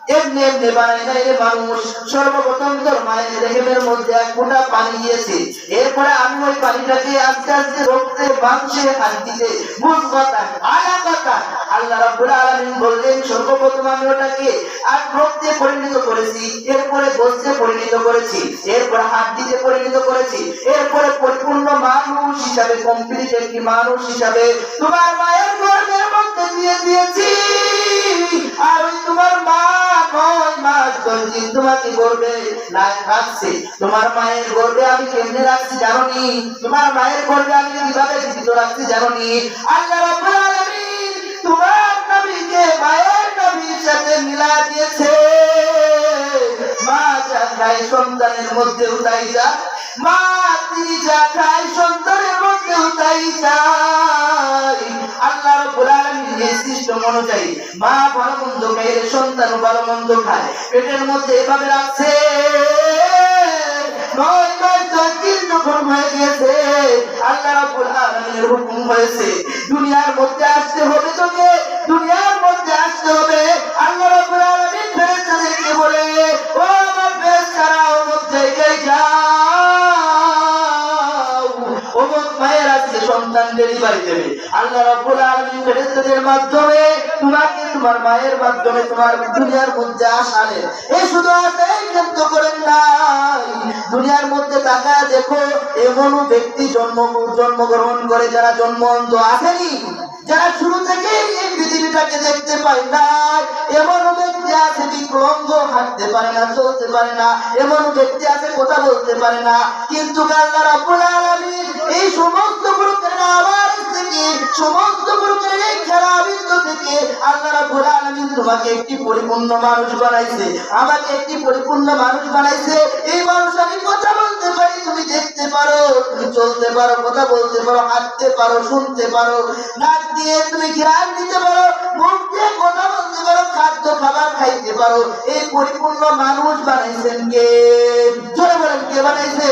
এমনি এমনি বানাই নাই রে মানুষ। সর্বপ্রথম তোর মায়ের রেহেমের মধ্যে এক ফোঁটা পানি দিয়েছে, এরপরে আমি ওই পানিটাকে আস্তে আস্তে রক্তে মাংসে হাড্ডিতে মুজগাতা আলাকাতা আল্লাহ রাব্বুল আলামিন বললেন সর্বপ্রথম আমি ওটাকে আর রক্তে পরিণত করেছি, এরপরে গোশতে পরিণত করেছি, এরপরে হাড্ডিতে পরিণত করেছি, এরপরে পরিপূর্ণ মানুষ হিসাবে কমপ্লিট একটি মানুষ হিসাবে তোমার মায়ের গর্ভের মধ্যে দিয়ে দিয়েছি। আর ওই তোমার মা 9 মাস 10 দিন তোমাকে গর্ভে রাখছে। তোমার মায়ের গর্ভে আমি কেমনে রাখছি জানো নি? তোমার মায়ের গর্ভে আমি কিভাবে জীবিত রাখছি জানো নি? আল্লাহ রাব্বুল আলামিন তোমার নবীকে মায়ের নবীর সাথে মিলা দিয়েছে। মা যা খায় সন্তানের মধ্যেও তাই যা, মা তিনি যা খায় সন্তানের মধ্যেও তাই চাই। আল্লাহ রাব্বুল আলামিন এই সিস্টেম অনুযায়ী মা ভালো মন্দ খায়, সন্তান ভালো মন্দ খায়, পেটের মধ্যে এভাবে রাখছে। 9 মাস 10 দিন যখন হয়ে গেছে আল্লাহ রাব্বুল আলামিনের হুকুম হয়েছে দুনিয়ার মধ্যে আসতে হবে, তোকে দুনিয়ার মধ্যে আসতে হবে। আল্লাহ রাব্বুল আলামিন ফেরেশতাদেরকে বলে, ও আমার ফেরেশতারা অমুক জায়গায় যাও, অমুক মায়ের আজকে সন্তান ডেলিভারি দেবে। আল্লাহ রাব্বুল আলামিন ফেরেশতাদের মাধ্যমে তোমাকে তোমার মায়ের মাধ্যমে তোমার দুনিয়ার মধ্যে আসালে এই শুধু আসাই কিন্তু করেন নাই। দুনিয়ার মধ্যে তাকায় দেখো এমন ব্যক্তি জন্মগ্রহণ করে যারা জন্মন্ত আসেনি, যারা শুরু থেকে এই পৃথিবীটাকে দেখতে পায় না, এমন ব্যক্তি আছে বিকলাঙ্গ, হাঁটতে পারে না, চলতে পারে না, এমন ব্যক্তি আছে কথা বলতে পারে না। কিন্তু আল্লাহ রাব্বুল আলামিন এই সমস্ত প্রকারের আওয়াজ থেকে, সমস্ত প্রকারের এই খারাপিত্ব থেকে আল্লাহ রাব্বুল আলামিন তোমাকে একটি পরিপূর্ণ মানুষ বানাইছে, আমাকে একটি পরিপূর্ণ মানুষ বানাইছে। এই মানুষ আমি কথা বলতে পারি, তুমি দেখতে পারো, তুমি চলতে পারো, কথা বলতে পারো, হাঁটতে পারো, শুনতে পারো, নাক দিয়ে তুমি ঘ্রাণ দিতে পারো, মুখ দিয়ে কথা বলতে পারো, খাদ্য খাবার খাইতে পারো। এই পরিপূর্ণ মানুষ বানাইছেন কে? জোরে বলেন কে বানাইছে?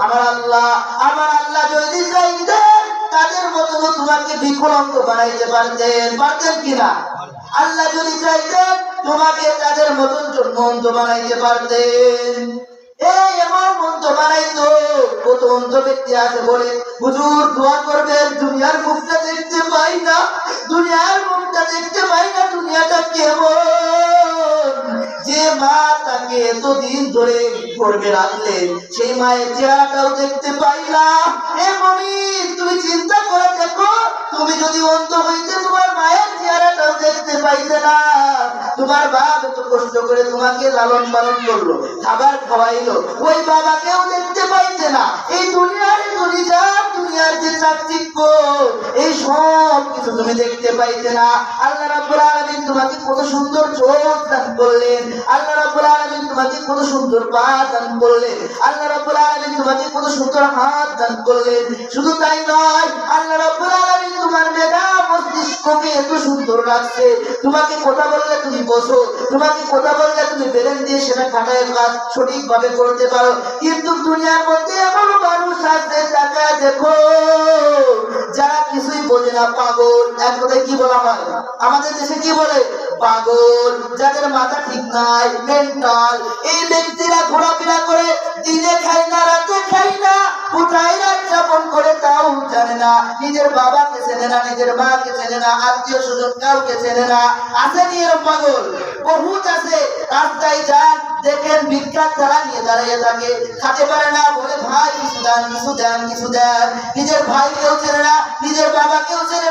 আমার আল্লাহ। আমার আল্লাহ যদি চাইতেন তাদের মতো তোমাকে বিকলাঙ্গ বানাইতে পারতেন, পারতেন কিনা? আল্লাহ যদি চাইতেন তোমাকে তাদের মতন জন্মন্ত বানাইতে পারতেন। এই এমন মন্ত্র বানাইতো। কত অন্ধ ব্যক্তি আছে বলে হুজুর দোয়া করবেন, দুনিয়ার মুখটা দেখতে পাই না, দুনিয়ার মুখটা দেখতে পাই না, দুনিয়াটা কেমন। যে মা তাকে এতদিন ধরে গর্ভে রাখলেন সেই মায়ের চেহারাটাও দেখতে পাই না। এ মুমিন তুমি চিন্তা করে দেখো, তুমি যদি অন্ধ হইতে তোমার মায়ের চেহারাটাও দেখতে পাইতে না। তোমার বাপ এত কষ্ট করে তোমাকে লালন পালন করলো, খাবার খাওয়াইলো, ওই বাবাকেও দেখতে পাইতে না। এই দুনিয়ার দুনিয়ার যে চাকচিক্য, এই সব কিছু তুমি দেখতে পাইতে না। আল্লাহ রাব্বুল আলামিন তোমাকে কত সুন্দর চোখ দান করলেন, আল্লাহ রাব্বুল আলামিন তোমাকে কত সুন্দর পা দান করলেন, আল্লাহ রাব্বুল আলামিন তোমাকে কত সুন্দর হাত দান করলেন। শুধু তাই নয়, আল্লাহ রাব্বুল আলামিন তোমার মেধা মস্তিষ্ককে এত সুন্দর রাখছে, তোমাকে কথা বললে তুমি বসো, তোমাকে কথা বললে তুমি ব্রেন দিয়ে সেটা খাটায় কাজ সঠিকভাবে করতে পারো। কিন্তু দুনিয়ার মধ্যে এমন মানুষ আছে, টাকা দেখো, যারা কিছুই বোঝে না, পাগল। এক কথায় কি বলা হয় আমাদের দেশে? কি বলে? পাগল, যাদের মাথা ঠিক নাই, মেন্টাল। এই ব্যক্তিরা ঘোরাফেরা করে, দিনে খায় না, রাতে খায় না, কোথায় রাত যাপন করে তাও জানে না, নিজের বাবাকে চেনে না, নিজের মাকে চেনে না, আত্মীয় স্বজন কাউকে চেনে না। আসেনি এরকম পাগল? বহুত আছে। রাস্তায় যান দেখেন ভিক্ষার থালা নিয়ে দাঁড়িয়ে থাকে, খাতে পারে না, বলে ভাই কিছু দেন, কিছু দেন, কিছু দেন। নিজের ভাইকেও চেনে না, নিজের বাবাকেও চেনে না।